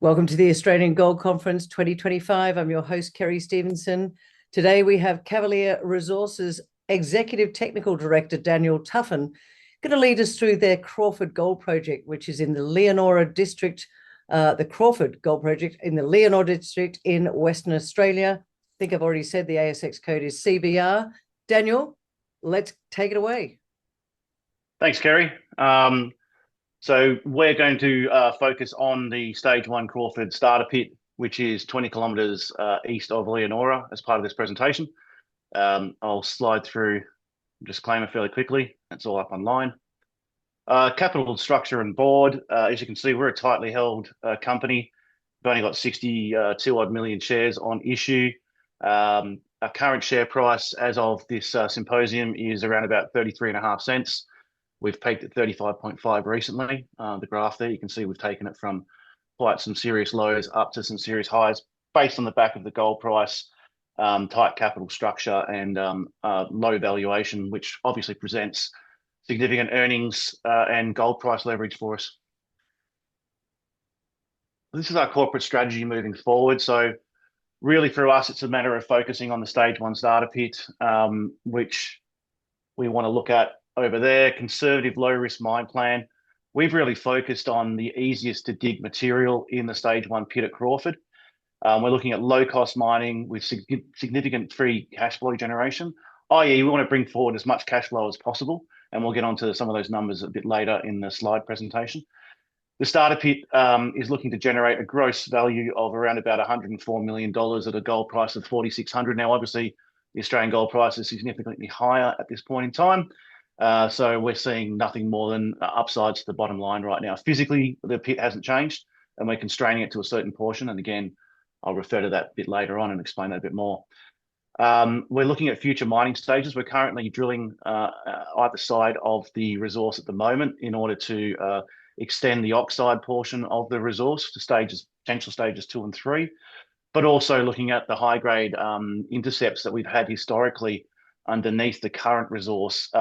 Welcome to the Australian Gold Conference 2025. I'm your host, Kerry Stevenson. Today we have Cavalier Resources Executive Technical Director, Daniel Tuffin, going to lead us through their Crawford Gold Project, which is in the Leonora district, the Crawford Gold Project in the Leonora district in Western Australia. I think I've already said the ASX code is CVR. Daniel, let's take it away. Thanks, Kerry. So we're going to focus on the Stage 1 Crawford starter pit, which is 20 kilometres east of Leonora as part of this presentation. I'll slide through disclaimer fairly quickly. That's all up online. Capital structure and board. As you can see, we're a tightly held company. We've only got 62 odd million shares on issue. Our current share price as of this symposium is around about 33.5 cents. We've peaked at 35.5 recently. The graph there, you can see we've taken it from quite some serious lows up to some serious highs based on the back of the gold price, tight capital structure and low valuation, which obviously presents significant earnings and gold price leverage for us. This is our corporate strategy moving forward. So really for us, it's a matter of focusing on the Stage 1 starter pit, which we want to look at over there. Conservative low risk mine plan. We've really focused on the easiest to dig material in the Stage 1 pit at Crawford. We're looking at low cost mining with significant free cash flow generation, i.e. we want to bring forward as much cash flow as possible, and we'll get onto some of those numbers a bit later in the slide presentation. The starter pit is looking to generate a gross value of around about $104 million at a gold price of 4,600. Now, obviously, the Australian gold price is significantly higher at this point in time. So we're seeing nothing more than upsides to the bottom line right now. Physically, the pit hasn't changed and we're constraining it to a certain portion. And again, I'll refer to that a bit later on and explain that a bit more. We're looking at future mining stages. We're currently drilling either side of the resource at the moment in order to extend the oxide portion of the resource to potential stages 2 and 3, but also looking at the high grade intercepts that we've had historically underneath the current resource.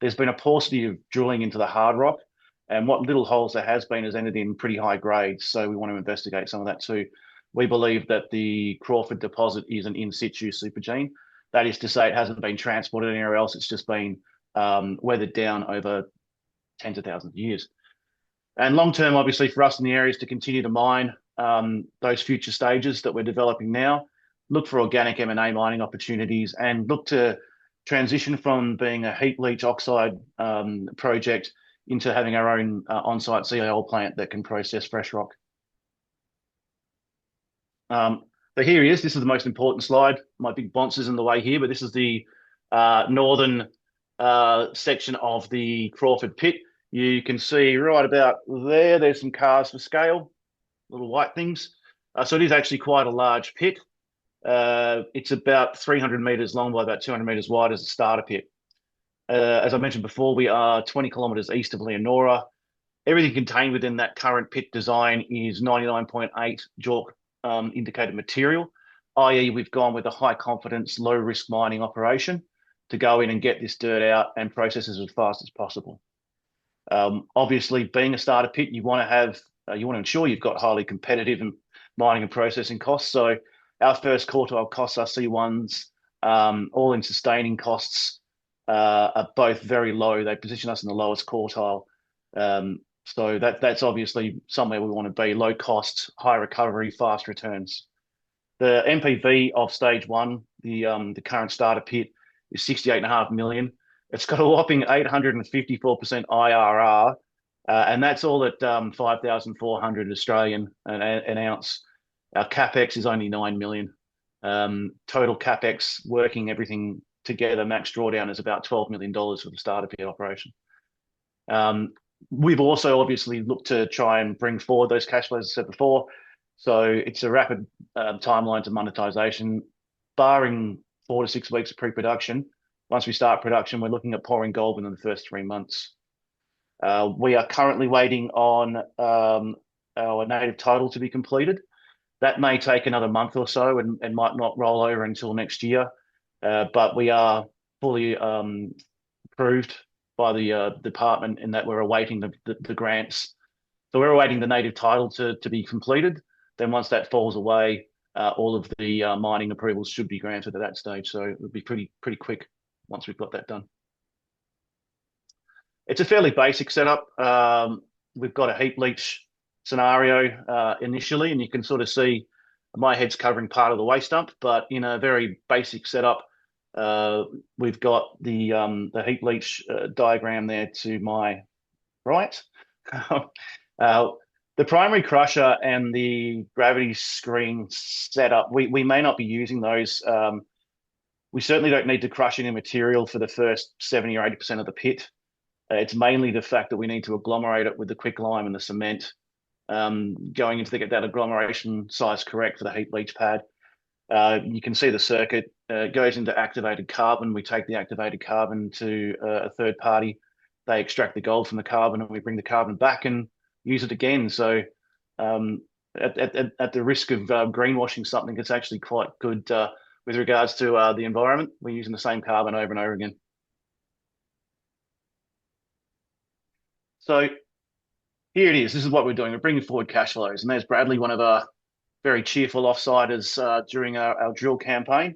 There's been a paucity of drilling into the hard rock, and what little holes there has ended in pretty high grades. So we want to investigate some of that too. We believe that the Crawford deposit is an in situ supergene. That is to say, it hasn't been transported anywhere else. It's just been weathered down over tens of thousands of years. And long term, obviously, for us in the area is to continue to mine those future stages that we're developing now, look for organic M&A mining opportunities, and look to transition from being a heap leach oxide project into having our own on-site CIL plant that can process fresh rock. So here he is. This is the most important slide. My big bonce is in the way here, but this is the northern section of the Crawford pit. You can see right about there, there's some cars for scale, little white things. So it is actually quite a large pit. It's about 300 metres long by about 200 metres wide as a starter pit. As I mentioned before, we are 20 kilometres east of Leonora. Everything contained within that current pit design is 99.8 JORC indicated material, i.e. we've gone with a high confidence, low risk mining operation to go in and get this dirt out and process it as fast as possible. Obviously, being a starter pit, you want to ensure you've got highly competitive mining and processing costs. So our first quartile costs are C1s, all in sustaining costs are both very low. They position us in the lowest quartile. So that's obviously somewhere we want to be: low costs, high recovery, fast returns. The NPV of Stage 1, the current starter pit, is 68.5 million. It's got a whopping 854% IRR, and that's all at 5,400 Australian an ounce. Our capex is only 9 million. Total capex, working everything together, max drawdown is about $12 million for the starter pit operation. We've also obviously looked to try and bring forward those cash flows, as I said before. So it's a rapid timeline to monetization, barring 4 to 6 weeks of pre-production. Once we start production, we're looking at pouring gold within the first 3 months. We are currently waiting on our native title to be completed. That may take another month or so and might not roll over until next year. But we are fully approved by the department in that we're awaiting the grants. So we're awaiting the native title to be completed. then once that falls away, all of the mining approvals should be granted at that stage. So it would be pretty quick once we've got that done. It's a fairly basic setup. We've got a heap leach scenario initially, and you can sort of see my head's covering part of the waste dump, but in a very basic setup, we've got the heap leach diagram there to my right. The primary crusher and the gravity screen setup, we may not be using those. We certainly don't need to crush any material for the first 70 or 80% of the pit. It's mainly the fact that we need to agglomerate it with the quicklime and the cement, going into to get that agglomeration size correct for the heap leach pad. You can see the circuit goes into activated carbon. We take the activated carbon to a third party. They extract the gold from the carbon, and we bring the carbon back and use it again. So at the risk of greenwashing something, it's actually quite good with regards to the environment. We're using the same carbon over and over again. So here it is. This is what we're doing. We're bringing forward cash flows. And there's Bradley, one of our very cheerful offsiders during our drill campaign.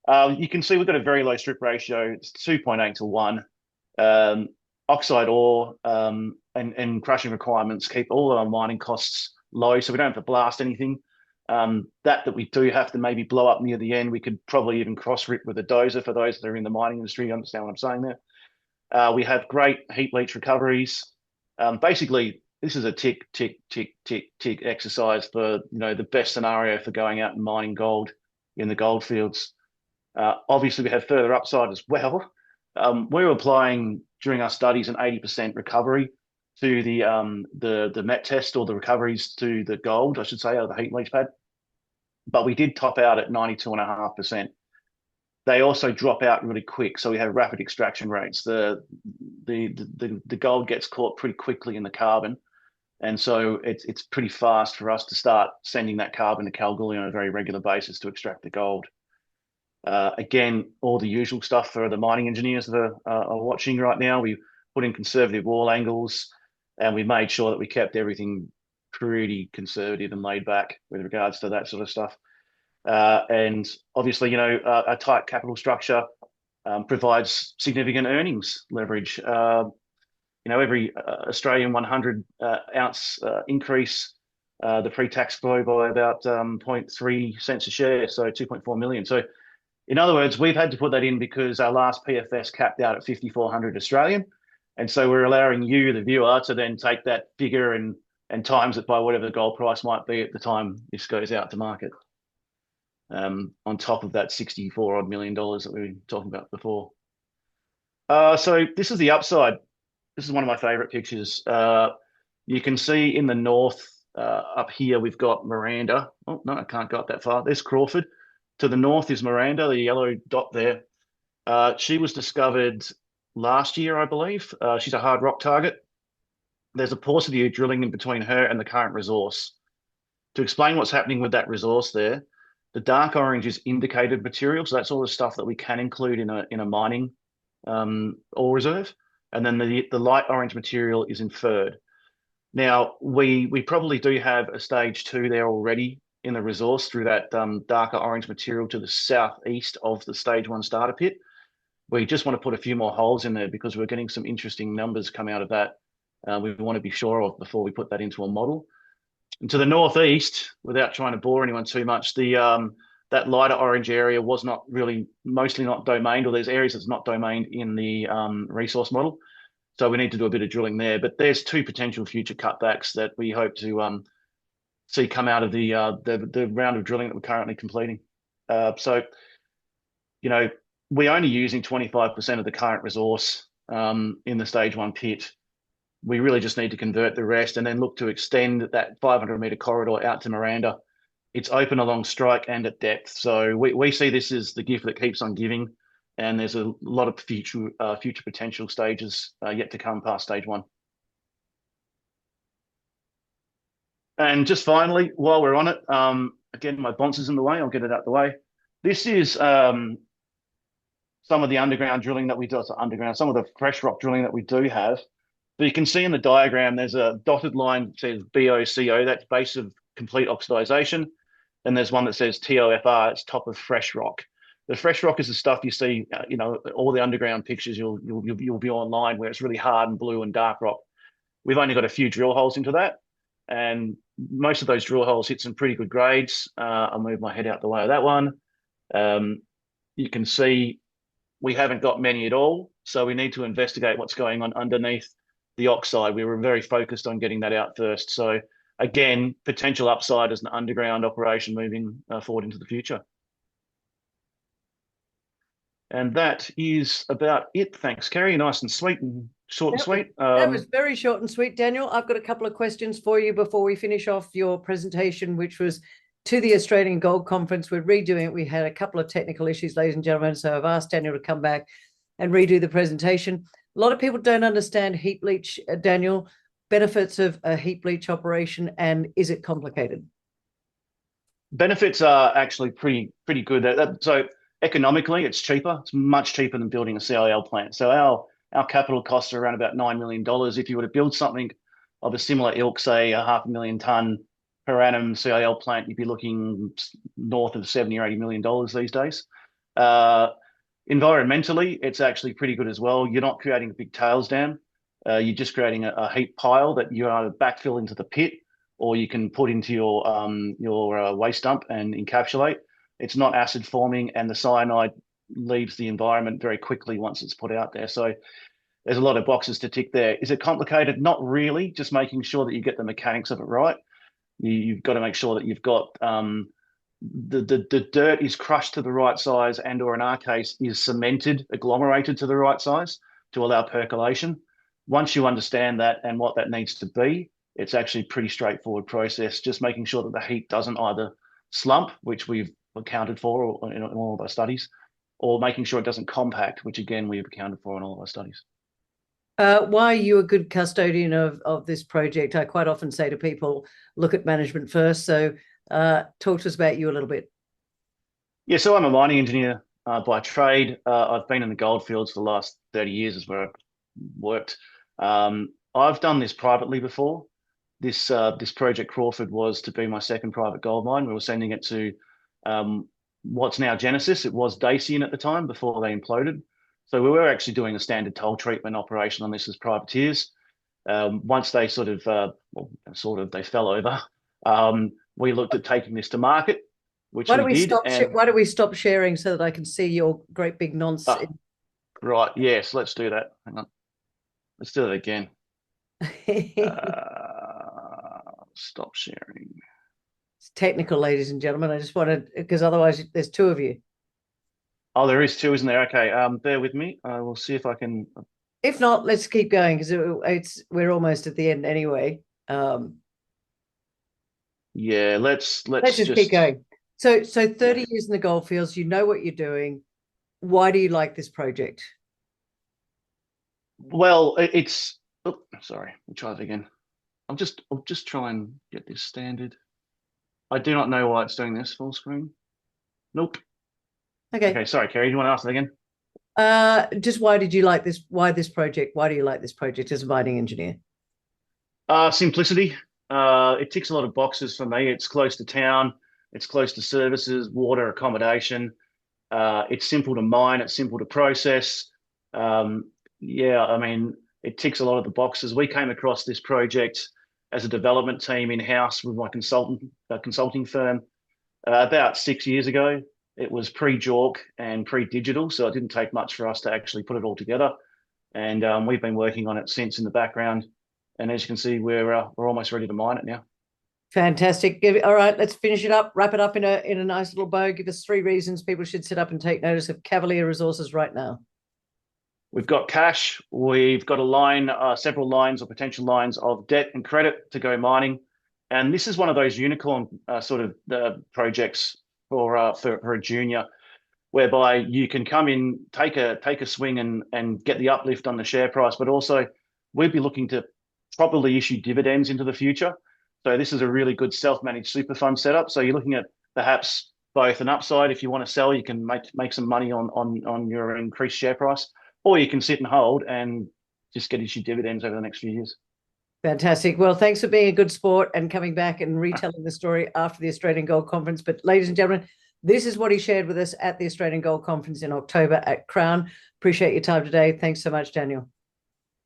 You can see we've got a very low strip ratio. It's 2.8 to 1. Oxide ore and crushing requirements keep all of our mining costs low, so we don't have to blast anything. That we do have to maybe blow up near the end, we could probably even cross-rip with a dozer for those that are in the mining industry. You understand what I'm saying there? We have great heap leach recoveries. Basically, this is a tick exercise for the best scenario for going out and mining gold in the goldfields. Obviously, we have further upside as well. We were applying during our studies an 80% recovery to the met test, or the recoveries to the gold, I should say, out of the heap leach pad. But we did top out at 92.5%. They also drop out really quick, so we have rapid extraction rates. The gold gets caught pretty quickly in the carbon, and so it's pretty fast for us to start sending that carbon to Kalgoorlie on a very regular basis to extract the gold. Again, all the usual stuff for the mining engineers that are watching right now. We put in conservative wall angles, and we made sure that we kept everything pretty conservative and laid back with regards to that sort of stuff. And obviously, a tight capital structure provides significant earnings leverage. Every Australian 100 ounce increase the pre-tax flow by about 0.3 cents a share, so 2.4 million. So in other words, we've had to put that in because our last PFS capped out at 5,400 Australian. And so we're allowing you, the viewer, to then take that figure and times it by whatever the gold price might be at the time this goes out to market. On top of that $64 odd million that we were talking about before. So this is the upside. This is one of my favorite pictures. You can see in the north up here, we've got Miranda. Oh, no, I can't go up that far. There's Crawford. To the north is Miranda, the yellow dot there. She was discovered last year, I believe. She's a hard rock target. There's a paucity of drilling in between her and the current resource. To explain what's happening with that resource there, the dark orange is indicated material, so that's all the stuff that we can include in a mining ore reserve, and then the light orange material is inferred. Now we probably do have a stage 2 there already in the resource through that darker orange material to the southeast of the stage 1 starter pit. We just want to put a few more holes in there because we're getting some interesting numbers come out of that. We want to be sure of before we put that into a model. And to the northeast, without trying to bore anyone too much, that lighter orange area was mostly not domained, or there's areas that's not domained in the resource model. So we need to do a bit of drilling there. But there's 2 potential future cutbacks that we hope to see come out of the round of drilling that we're currently completing. So we're only using 25% of the current resource in the stage 1 pit. We really just need to convert the rest and then look to extend that 500-meter corridor out to Miranda. It's open along strike and at depth. So we see this as the gift that keeps on giving, and there's a lot of future potential stages yet to come past stage 1. And just finally, while we're on it, again, my boncer's in the way. I'll get it out the way. This is some of the underground drilling that we do. Some of the fresh rock drilling that we do have. But you can see in the diagram, there's a dotted line that says BOCO. That's base of complete oxidization. And there's one that says TOFR, it's top of fresh rock. The fresh rock is the stuff you see, all the underground pictures you'll be online where it's really hard and blue and dark rock. We've only got a few drill holes into that, and most of those drill holes hit some pretty good grades. I'll move my head out the way of that one. You can see we haven't got many at all, so we need to investigate what's going on underneath the oxide. We were very focused on getting that out first. So again, potential upside as an underground operation moving forward into the future. And that is about it. Thanks, Kerry. Nice and sweet and short and sweet. That was very short and sweet, Daniel. I've got a couple of questions for you before we finish off your presentation, which was to the Australian Gold Conference. We're redoing it. We had a couple of technical issues, ladies and gentlemen, so I've asked Daniel to come back and redo the presentation. A lot of people don't understand heap leach, Daniel, benefits of a heap leach operation, and is it complicated? Benefits are actually pretty good. So economically, it's cheaper. It's much cheaper than building a CIL plant. So our capital costs are around about $9 million. If you were to build something of a similar ilk, say a 500,000 tonne per annum CIL plant, you'd be looking north of $70 or $80 million these days. Environmentally, it's actually pretty good as well. You're not creating a big tails dam. You're just creating a heap pile that you either backfill into the pit or you can put into your waste dump and encapsulate. It's not acid forming, and the cyanide leaves the environment very quickly once it's put out there. So there's a lot of boxes to tick there. Is it complicated? Not really, just making sure that you get the mechanics of it right. You've got to make sure that you've got the dirt is crushed to the right size, and or in our case is cemented, agglomerated to the right size to allow percolation. Once you understand that and what that needs to be, it's actually a pretty straightforward process, just making sure that the heat doesn't either slump, which we've accounted for in all of our studies, or making sure it doesn't compact, which again we've accounted for in all of our studies. Why are you a good custodian of this project? I quite often say to people, look at management first. So talk to us about you a little bit. Yeah, so I'm a mining engineer by trade. I've been in the Goldfields for the last 30 years is where I've worked. I've done this privately before. This project Crawford was to be my second private gold mine. We were sending it to what's now Genesis. It was Dacian at the time before they imploded. So we were actually doing a standard toll treatment operation on this as privateers. Once they they fell over, we looked at taking this to market, which we did. Why do we stop sharing so that I can see your great big nonsense? Right, yes, let's do that. Hang on. Let's do it again. Stop sharing. It's technical, ladies and gentlemen. I just wanted, because otherwise there's two of you. Oh, there is two, isn't there? Okay, bear with me. I will see if I can. If not, let's keep going because we're almost at the end anyway. Yeah, let's just keep going. So 30 years in the Goldfields, you know what you're doing. Why do you like this project? Well, it's. Oh, sorry, we'll try it again. I'll just try and get this standard. I do not know why it's doing this full screen. Nope. Okay, sorry, Kerry. Do you want to ask that again? Just why did you like this? Why this project? Why do you like this project as a mining engineer? Simplicity. It ticks a lot of boxes for me. It's close to town. It's close to services, water, accommodation. It's simple to mine. It's simple to process. Yeah, I mean, it ticks a lot of the boxes. We came across this project as a development team in-house with my consulting firm about 6 years ago. It was pre-JORC and pre-digital, so it didn't take much for us to actually put it all together. And we've been working on it since in the background. And as you can see, we're almost ready to mine it now. Fantastic. All right, let's finish it up, wrap it up in a nice little bow. Give us 3 reasons people should sit up and take notice of Cavalier Resources right now. We've got cash. We've got a line, several lines or potential lines of debt and credit to go mining. And this is one of those unicorn projects for a junior, whereby you can come in, take a swing and get the uplift on the share price, but also we'd be looking to properly issue dividends into the future. So this is a really good self-managed super fund setup. So you're looking at perhaps both an upside. If you want to sell, you can make some money on your increased share price, or you can sit and hold and just get issued dividends over the next few years. Fantastic. Well, thanks for being a good sport and coming back and retelling the story after the Australian Gold Conference. But ladies and gentlemen, this is what he shared with us at the Australian Gold Conference in October at Crown. Appreciate your time today. Thanks so much, Daniel.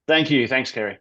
Thank you. Thanks, Kerry.